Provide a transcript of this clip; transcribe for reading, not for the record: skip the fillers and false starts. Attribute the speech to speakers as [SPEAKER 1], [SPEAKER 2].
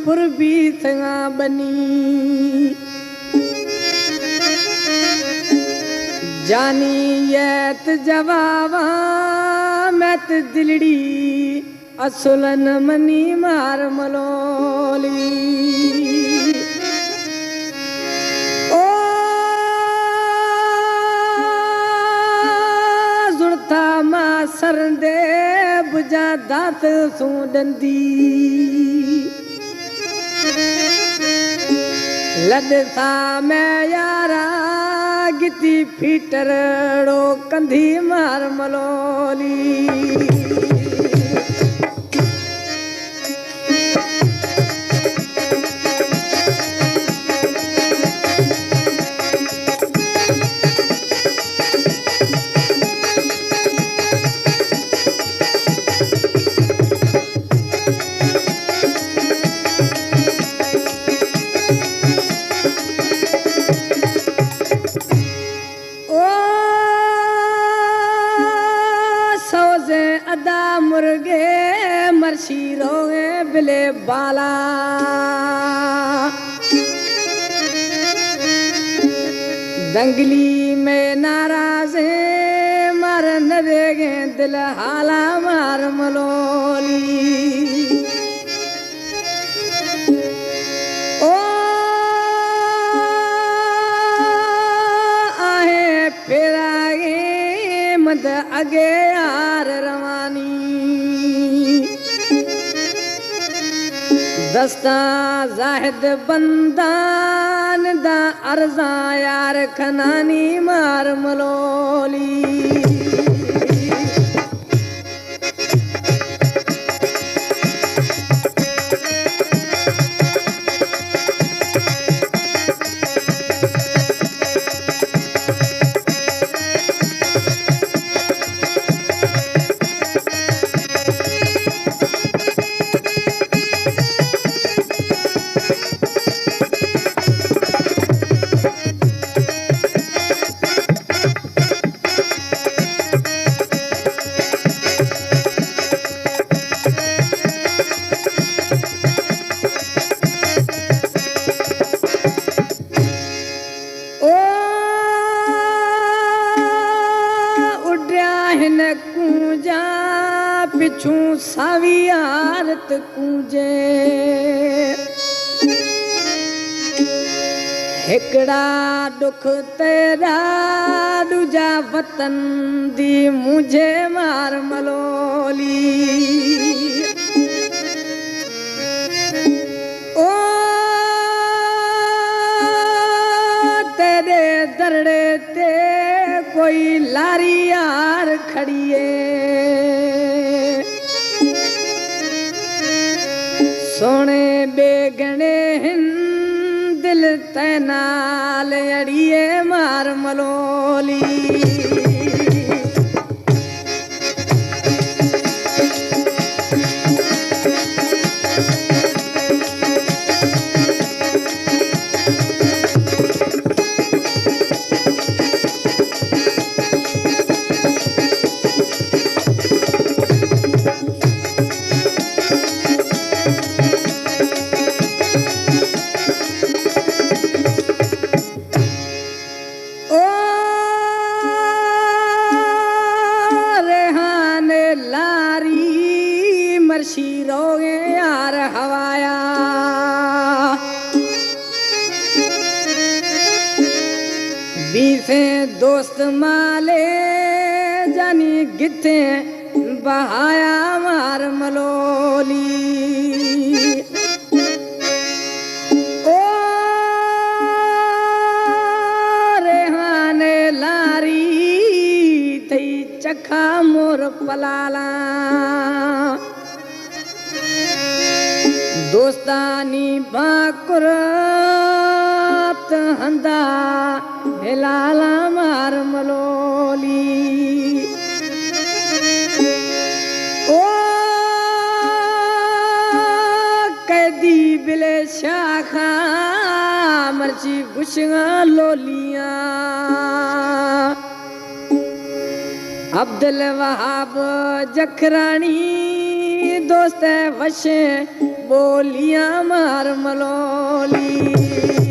[SPEAKER 1] पूर्वी संगा बनी जानी येत जवावा मैत दिलड़ी असुलन मनी मार मलोली ओ जुड़ता मा सरदे बुझा दात सू डंदी लॾसा मैं यारा गिती फीटरड़ो कंधी मार मलोली अदा मुर्गे मरसी रोगे बिले बाला दंगली में नाराज मर न देगे दिल हाला मार मलोली ओ आहे फेरागे मद अगे यार रवानी दस्ता जाहिद बंदान दा अर्जा यार खनानी मार मलोली कूजा पिछू सावी आरत कूजे हिकड़ा दुख तेरा दूजा वतन दी मुझे मार मलोली ओ तेरे दरड़े ते कोई लारी यार खड़िए सोने बेगने दिल तैनाल अड़िए मार मलोली मरसी रोगे यार हवाया बीसे दोस्त माले जानी गिथे बहाया मार मलोली ओ रेहाने लारी थई चखा मोर पलाला दोस्तानी भाकुर हंदा हिलाला मार मलोली ओ कैदी बिले शाखा मर्ची गुशगा लोलिया अब्दुल वहाब जखरानी दोस्त वशे बोलियां मार मलोली।